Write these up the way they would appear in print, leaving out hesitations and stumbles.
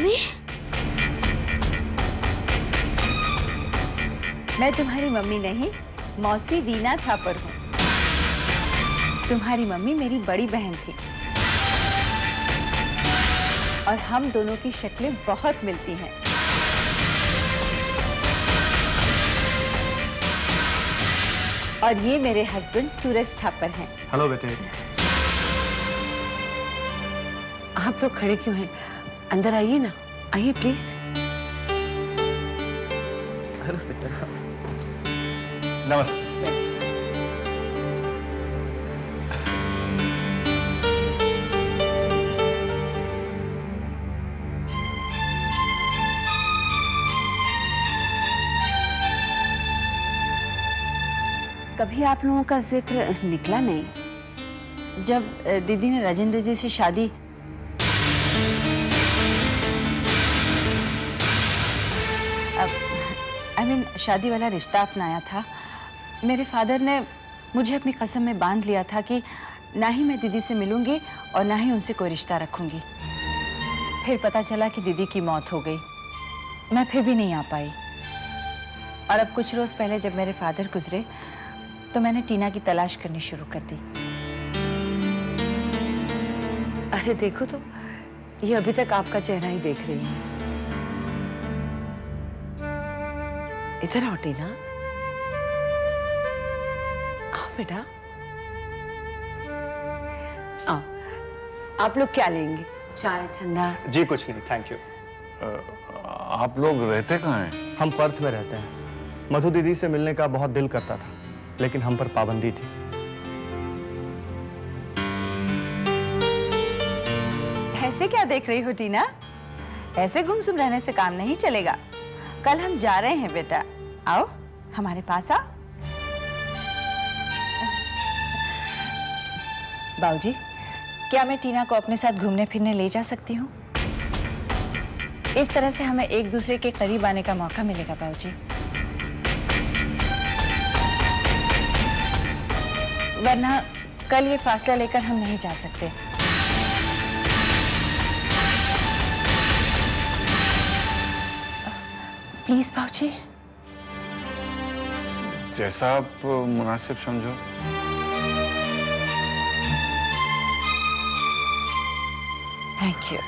Mummy, मैं तुम्हारी mummy नहीं, मौसी रीना थापर हूँ। तुम्हारी मम्मी मेरी बड़ी बहन थी और हम दोनों की शक्लें बहुत मिलती हैं। और ये मेरे हस्बैंड सूरज थापर हैं। हेलो बेटे। आप लोग खड़े क्यों हैं? अंदर आइए ना, आइए प्लीज। अरे बेटा, नमस्ते। कभी आप लोगों का जिक्र निकला नहीं। जब दीदी ने राजेंद्र जी से शादी शादी वाला रिश्ता अपनाया था, मेरे फादर ने मुझे अपनी कसम में बांध लिया था कि ना ही मैं दीदी से मिलूंगी और ना ही उनसे कोई रिश्ता रखूंगी। फिर पता चला कि दीदी की मौत हो गई, मैं फिर भी नहीं आ पाई। और अब कुछ रोज पहले जब मेरे फादर गुजरे तो मैंने टीना की तलाश करनी शुरू कर दी। अरे देखो तो, ये अभी तक आपका चेहरा ही देख रही है। इधर आओ टीना, आओ बेटा, आओ। आप लोग क्या लेंगे? चाय, ठंडा? जी कुछ नहीं, थैंक यू। आप लोग रहते कहाँ हैं? हम पर्थ में रहते हैं। मधु दीदी से मिलने का बहुत दिल करता था, लेकिन हम पर पाबंदी थी। ऐसे क्या देख रही हो टीना? ऐसे गुमसुम रहने से काम नहीं चलेगा। कल हम जा रहे हैं बेटा, आओ हमारे पास आओ। बाबूजी, क्या मैं टीना को अपने साथ घूमने फिरने ले जा सकती हूँ? इस तरह से हमें एक दूसरे के करीब आने का मौका मिलेगा बाबूजी। वरना कल ये फासला लेकर हम नहीं जा सकते। प्लीज बाबूजी। जैसा आप मुनासिब समझो। Thank you.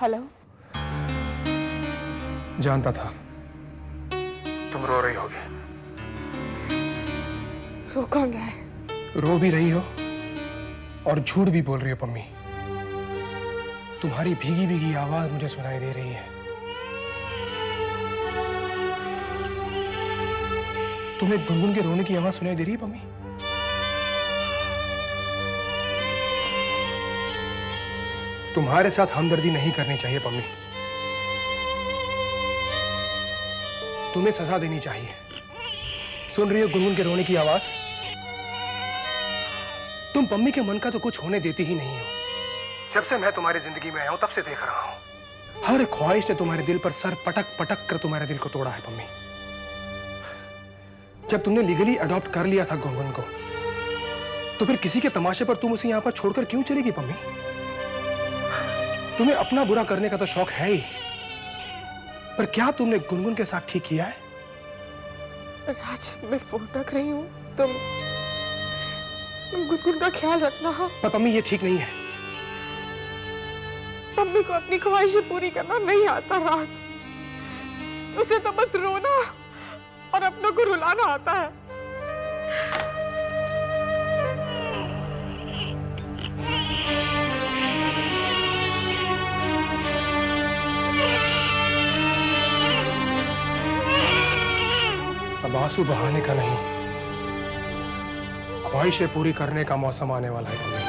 हेलो। जानता था तुम रो रही होगी। रो कौन रहा है? रो भी रही हो और झूठ भी बोल रही हो पम्मी। तुम्हारी भीगी भीगी आवाज मुझे सुनाई दे रही है। तुम्हें गुनगुन के रोने की आवाज सुनाई दे रही है पम्मी? तुम्हारे साथ हमदर्दी नहीं करनी चाहिए पम्मी। तुम्हें सजा देनी चाहिए। सुन रही हो गुनगुन के रोने की आवाज? तुम पम्मी के मन का तो कुछ होने देती ही नहीं हो। जब से मैं तुम्हारी जिंदगी में आया हूं तब से देख रहा हूं। हर ख्वाहिश ने तुम्हारे दिल पर सर पटक पटक कर तुम्हारे दिल को तोड़ा है पम्मी। जब तुमने लीगली अडॉप्ट कर लिया था गुनगुन को, तो फिर किसी के तमाशे पर तुम उसे यहां पर छोड़कर क्यों चलेगी पम्मी? तुम्हें अपना बुरा करने का तो शौक है ही, पर क्या तुमने गुनगुन के साथ ठीक किया है? राज, मैं फोन रख रही हूँ। तुम गुनगुन का ख्याल रखना। पर मम्मी ये ठीक नहीं है। मम्मी को अपनी ख्वाहिशें पूरी करना नहीं आता राज। उसे तो बस रोना और अपनों को रुलाना आता है। अब आंसू बहाने का नहीं, ख्वाहिशें पूरी करने का मौसम आने वाला है मम्मी।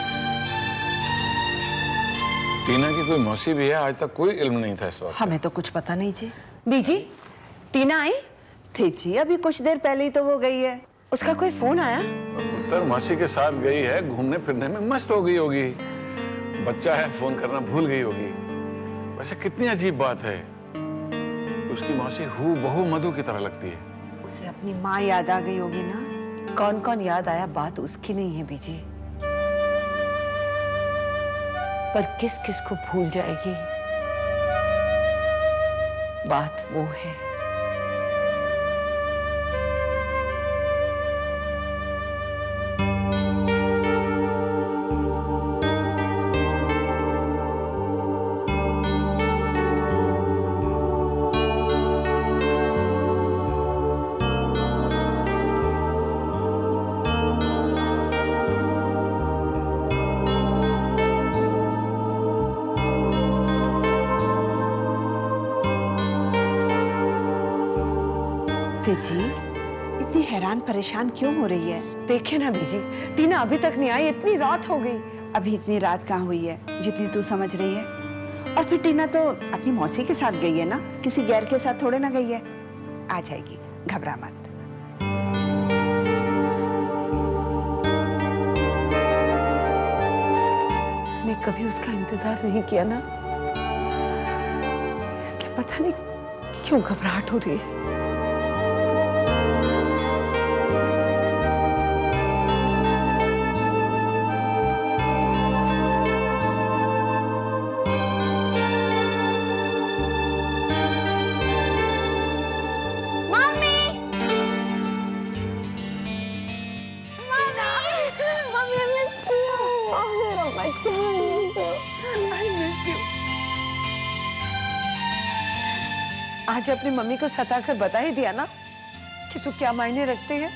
टीना की कोई मौसी भी है? आज तक कोई इल्म नहीं था इस बात का। हमें तो कुछ पता नहीं जी। बीजी, टीना आई? थी जी, अभी कुछ देर पहले ही तो वो गई है। उसका कोई फोन आया? उत्तर मासी के साथ गई है, घूमने फिरने में मस्त हो गई होगी। बच्चा है, फोन करना भूल गई होगी। वैसे कितनी अजीब बात है, उसकी मौसी हूबहू मधु की तरह लगती है। उसे अपनी माँ याद आ गई होगी ना। कौन कौन याद आया, बात उसकी नहीं है बीजी, पर किस किस को भूल जाएगी, बात वो है। जी, इतनी हैरान परेशान क्यों हो रही है? देखे ना बीजी, टीना अभी तक नहीं आई, इतनी रात हो गई। अभी इतनी रात कहाँ हुई है जितनी तू समझ रही है? और फिर टीना तो अपनी मौसी के साथ गई है ना, किसी गैर के साथ थोड़े ना गई है। आ जाएगी, घबरा मत। मैंने कभी उसका इंतजार नहीं किया ना, इसलिए पता नहीं क्यों घबराहट हो रही है। आज अपनी मम्मी को सताकर बता ही दिया ना कि तू क्या मायने रखते हैं।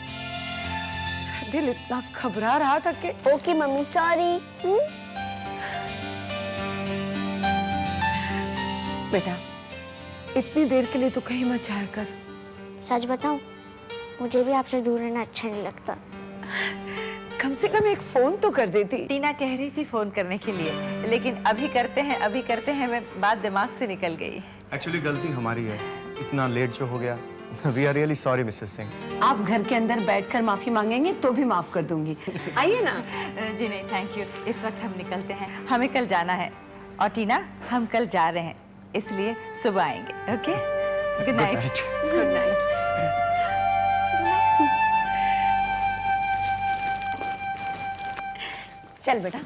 दिल इतना घबरा रहा था कि ओके मम्मी, सॉरी। बेटा, इतनी देर के लिए तो कहीं मत जाया कर। सच बताऊं, मुझे भी आपसे दूर रहना अच्छा नहीं लगता। कम से कम एक फोन तो कर देती। टीना कह रही थी फोन करने के लिए, लेकिन अभी करते हैं मैं बात दिमाग से निकल गई। एक्चुअली गलती हमारी है, इतना लेट जो हो गया। We are really sorry Mrs Singh. आप घर के अंदर बैठकर माफी मांगेंगे तो भी माफ कर दूंगी। आइए ना। जी नहीं, थैंक यू। इस वक्त हम निकलते हैं, हमें कल जाना है। और टीना, हम कल जा रहे हैं, इसलिए सुबह आएंगे। Okay, good night. Good night. चल बेटा,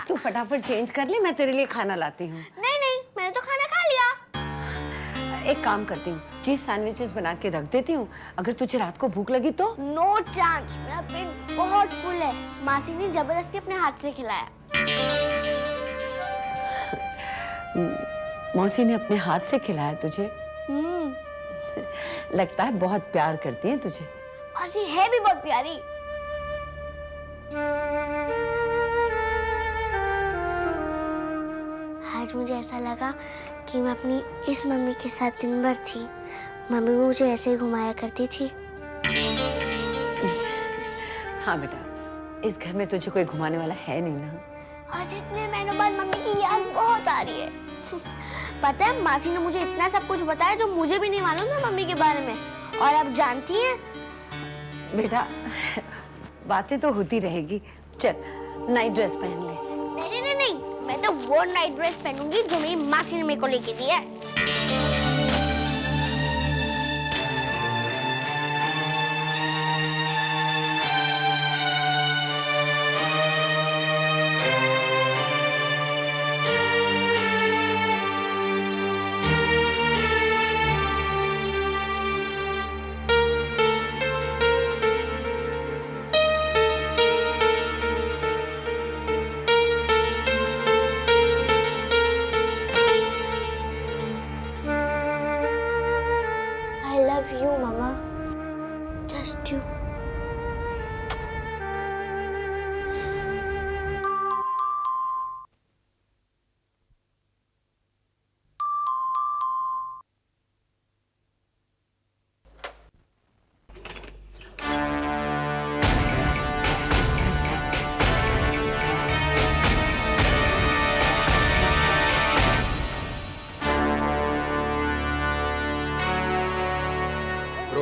तू फटाफट चेंज कर ले, मैं तेरे लिए खाना लाती हूँ। नहीं नहीं, मैंने तो खाना खा लिया। एक काम करती हूँ, चीज सैंडविचेस बना के रख देती हूँ, अगर तुझे रात को भूख लगी तो। नो चांस, मेरा पेट बहुत फुल है। मासी ने जबरदस्ती अपने हाथ से खिलाया। मौसी ने अपने हाथ से खिलाया तुझे? लगता है बहुत प्यार करती है तुझे। मासी है भी बहुत प्यारी। आज मुझे ऐसा लगा कि मैं अपनी इस मम्मी के साथ दिन भर थी। मम्मी भी मुझे ऐसे ही घुमाया करती थी। हाँ बेटा, इस घर में तुझे कोई घुमाने वाला है नहीं ना। आज इतने महीनों बाद मम्मी की याद बहुत आ रही है। पता है, मासी ने मुझे इतना सब कुछ बताया जो मुझे भी नहीं मालूम था मम्मी के बारे में। और आप जानती हैं बेटा, बातें तो होती रहेगी। चल, नाइट ड्रेस पहन ले। नहीं नहीं नहीं, मैं तो वो नाइट ड्रेस पहनूंगी जो मेरी मासी ने मेरे को लेके दी है।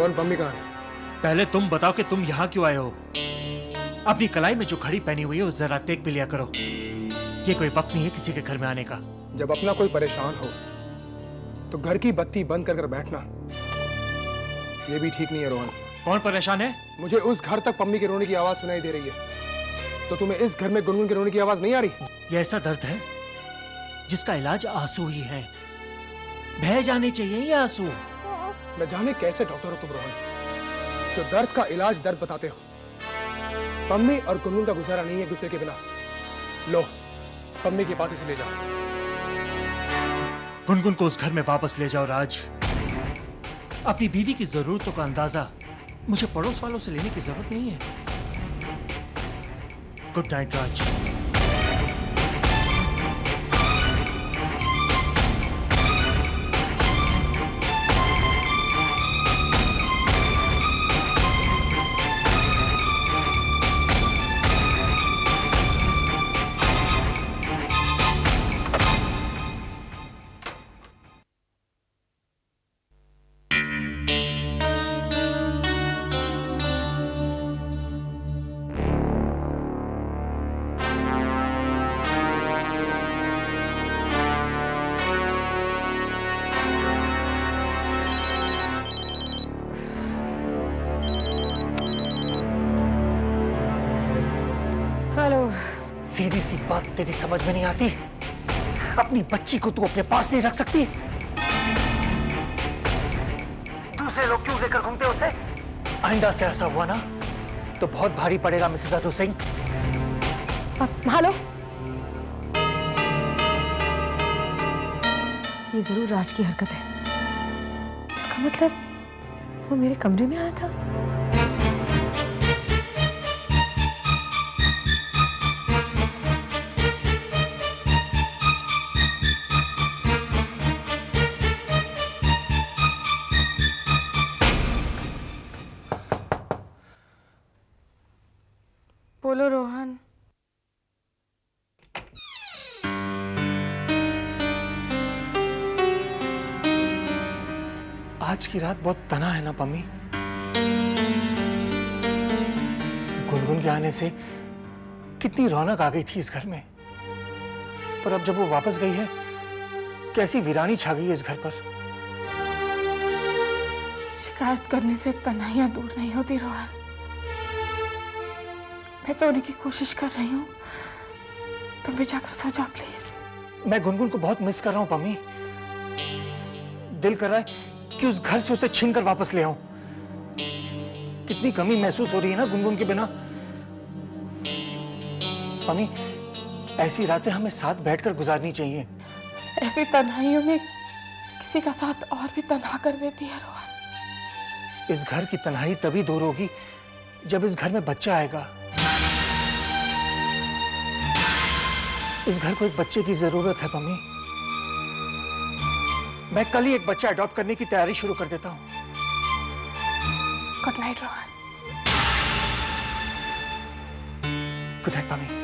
रोहन, पम्मी कहाँ है? पहले तुम बताओ कि तुम यहाँ क्यों आए हो। अपनी कलाई में जो घड़ी पहनी हुई है उस जरा देख भी लिया करो। ये कोई वक्त नहीं है किसी के घर में आने का। जब अपना कोई परेशान हो तो घर की बत्ती बंद कर बैठना ये भी ठीक नहीं है रोहन। कौन परेशान है? मुझे उस घर तक पम्मी के रोने की आवाज सुनाई दे रही है, तो तुम्हें इस घर में गुनगुन के रोने की आवाज नहीं आ रही? ये ऐसा दर्द है जिसका इलाज आंसू ही है। बह जाने चाहिए ये आंसू। न जाने कैसे डॉक्टर हो तुम रोहन, जो दर्द का इलाज दर्द बताते हो। पम्मी और गुनगुन का गुजारा नहीं है दूसरे के बिना। लो, पम्मी के पास इसे ले जाओ। गुनगुन को उस घर में वापस ले जाओ राज। अपनी बीवी की जरूरतों का अंदाजा मुझे पड़ोस वालों से लेने की जरूरत नहीं है। गुड नाइट राज। सीधी सी बात तेरी समझ में नहीं आती? अपनी बच्ची को तू अपने पास नहीं रख सकती? दूसरे लोग क्यों लेकर घूमते उसे? आइंदा से ऐसा हुआ ना तो बहुत भारी पड़ेगा मिसेस अतु सिंह। हेलो, ये जरूर राज की हरकत है। इसका मतलब वो मेरे कमरे में आया था। बोलो रोहन। आज की रात बहुत तना है ना पम्मी? गुनगुन के आने से कितनी रौनक आ गई थी इस घर में, पर अब जब वो वापस गई है कैसी वीरानी छा गई है इस घर पर। शिकायत करने से तन्हाइयां दूर नहीं होती रोहन। मैं सोने की कोशिश कर रही हूँ, तुम भी जाकर सो जाओ प्लीज। मैं गुनगुन को बहुत मिस कर रहा हूँ पम्मी। दिल कर रहा है कि उस घर से उसे छीन कर वापस ले आऊं। कितनी कमी महसूस हो रही है ना गुनगुन के बिना। पम्मी, ऐसी रातें हमें साथ बैठकर गुजारनी चाहिए। ऐसी तन्हाइयों में किसी का साथ और भी तन्हा कर देती है रोहन। इस घर की तन्हाई तभी दूर होगी जब इस घर में बच्चा आएगा। इस घर को एक बच्चे की जरूरत है पम्मी। मैं कल ही एक बच्चा अडॉप्ट करने की तैयारी शुरू कर देता हूँ। Good night Rohan. Good night Pammi.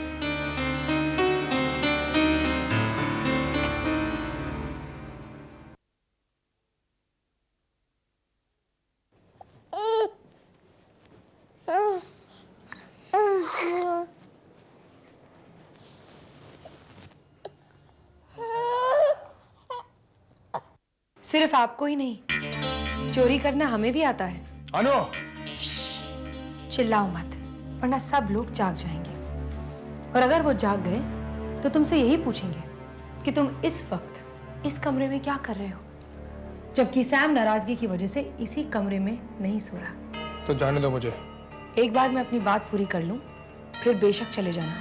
सिर्फ आपको ही नहीं, चोरी करना हमें भी आता है। अनु, चिल्लाओ मत, वरना सब लोग जाग जाएंगे। और अगर वो जाग गए तो तुमसे यही पूछेंगे कि तुम इस वक्त इस कमरे में क्या कर रहे हो, जबकि सैम नाराजगी की वजह से इसी कमरे में नहीं सो रहा। तो जाने दो मुझे। एक बार मैं अपनी बात पूरी कर लूं, फिर बेशक चले जाना।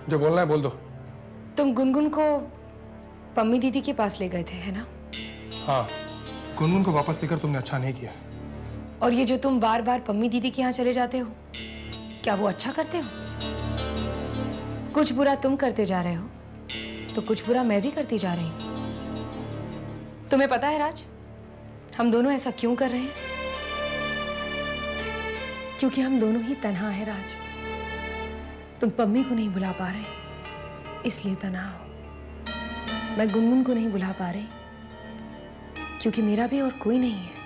जो बोलना है बोल दो। तुम गुनगुन को पम्मी दीदी के पास ले गए थे, है ना? हाँ, गुनगुन को वापस लेकर तुमने अच्छा नहीं किया। और ये जो तुम बार बार पम्मी दीदी के यहाँ चले जाते हो, क्या वो अच्छा करते हो? कुछ बुरा तुम करते जा रहे हो तो कुछ बुरा मैं भी करती जा रही हूँ। तुम्हें पता है राज, हम दोनों ऐसा क्यों कर रहे हैं? क्योंकि हम दोनों ही तन्हा हैं राज। तुम पम्मी को नहीं बुला पा रहे, इसलिए तन्हा हो। मैं गुनगुन को नहीं बुला पा रही, क्योंकि मेरा भी और कोई नहीं है।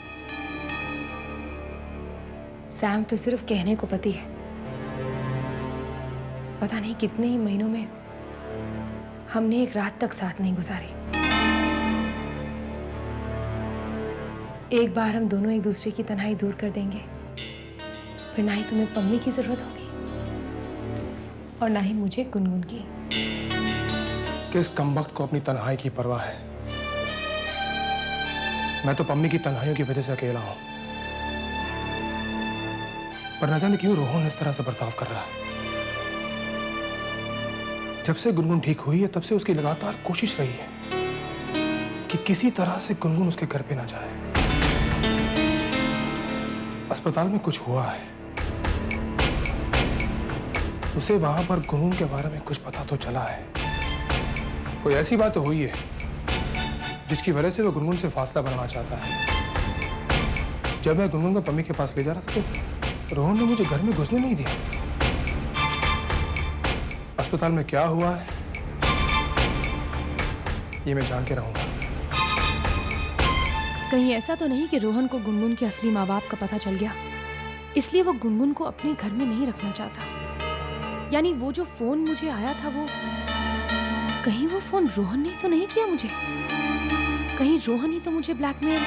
सैम तो सिर्फ कहने को पति है। पता नहीं कितने ही महीनों में हमने एक रात तक साथ नहीं गुजारी। एक बार हम दोनों एक दूसरे की तन्हाई दूर कर देंगे, फिर ना ही तुम्हें पम्मी की जरूरत होगी और ना ही मुझे गुनगुन की। किस कमबख्त को अपनी तन्हाई की परवाह है? मैं तो पम्मी की तन्हाइयों की वजह से अकेला हूं, पर न जाने क्यों रोहन इस तरह से बर्ताव कर रहा है। जब से गुनगुन ठीक हुई है तब से उसकी लगातार कोशिश रही है कि किसी तरह से गुनगुन उसके घर पे ना जाए। अस्पताल में कुछ हुआ है, उसे वहां पर गुनगुन के बारे में कुछ पता तो चला है। कोई ऐसी बात तो हुई है जिसकी वजह से वो गुनगुन से फासला बनाना चाहता है। जब मैं गुनगुन को पम्मी के पास ले जा रहा था तो रोहन ने मुझे घर में घुसने नहीं दिया। अस्पताल में क्या हुआ है ये मैं जान के रहूंगा। कहीं ऐसा तो नहीं कि रोहन को गुनगुन के असली माँ बाप का पता चल गया, इसलिए वो गुनगुन को अपने घर में नहीं रखना चाहता। यानी वो जो फोन मुझे आया था वो कहीं वो फोन रोहन ने तो नहीं किया मुझे? कहीं रोहन ही तो मुझे ब्लैकमेल।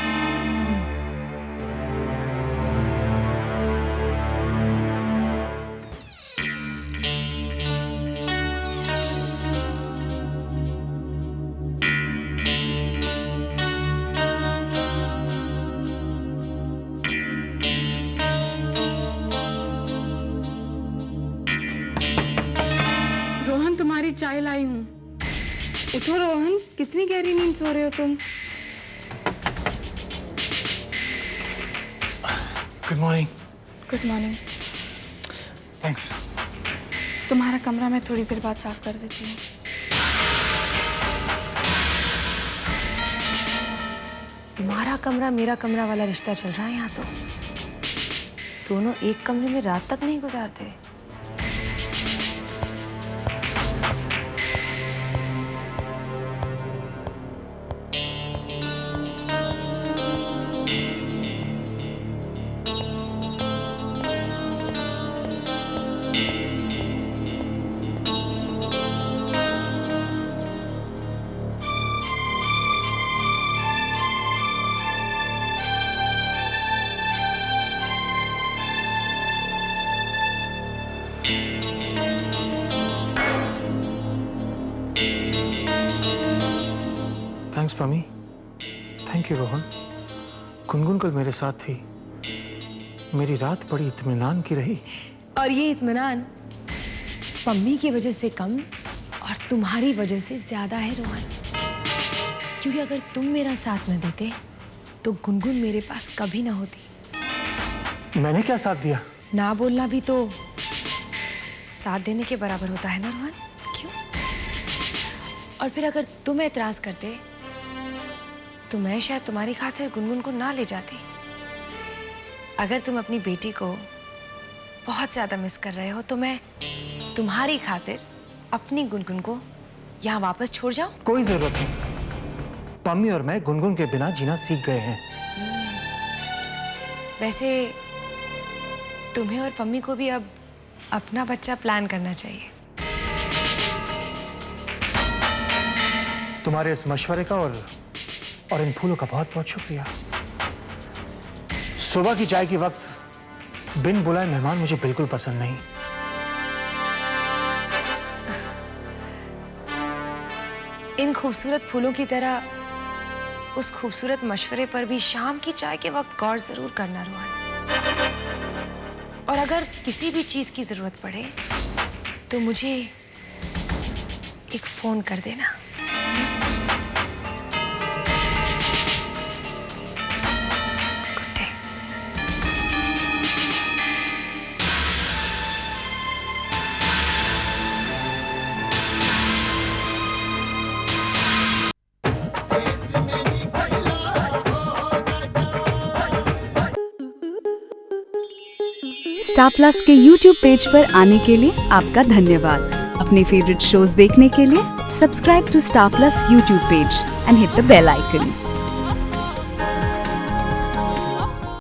रोहन, तुम्हारी चाय लाई हूँ। उठो रोहन, कितनी गहरी नींद सो रहे हो तुम? Good morning. Good morning. Thanks. तुम्हारा कमरा मैं थोड़ी देर बाद साफ कर देती हूँ। तुम्हारा कमरा मेरा कमरा वाला रिश्ता चल रहा है यहाँ तो। दोनों एक कमरे में रात तक नहीं गुजारते। Thanks Pammi. Thank you Rohan. Gungun कल मेरे साथ थी, मेरी रात बड़ी इत्मीनान की रही। और ये इत्मीनान पम्मी की वजह से कम और तुम्हारी वजह से ज्यादा है रोहन। क्योंकि अगर तुम मेरा साथ न देते तो गुनगुन मेरे पास कभी ना होती। मैंने क्या साथ दिया? ना बोलना भी तो साथ देने के बराबर होता है ना रोहन? क्यों? और फिर अगर तुम एतराज करते तो मैं शायद तुम्हारी खातिर गुनगुन को ना ले जाती। अगर तुम अपनी बेटी को बहुत ज्यादा मिस कर रहे हो तो मैं तुम्हारी खातिर अपनी गुनगुन को यहाँ वापस छोड़ जाऊं? कोई जरूरत नहीं। पम्मी और मैं गुनगुन के बिना जीना सीख गए हैं। वैसे तुम्हें और पम्मी को भी अब अपना बच्चा प्लान करना चाहिए। तुम्हारे इस मशवरे का और इन फूलों का बहुत बहुत शुक्रिया। सुबह की चाय के वक्त बिन बुलाए मेहमान मुझे बिल्कुल पसंद नहीं। इन खूबसूरत फूलों की तरह उस खूबसूरत मशवरे पर भी शाम की चाय के वक्त गौर जरूर करना रोहन। और अगर किसी भी चीज की जरूरत पड़े तो मुझे एक फोन कर देना। Good day. स्टार प्लस के YouTube पेज पर आने के लिए आपका धन्यवाद। अपने फेवरेट शोज देखने के लिए subscribe to Star Plus YouTube page and hit the bell icon.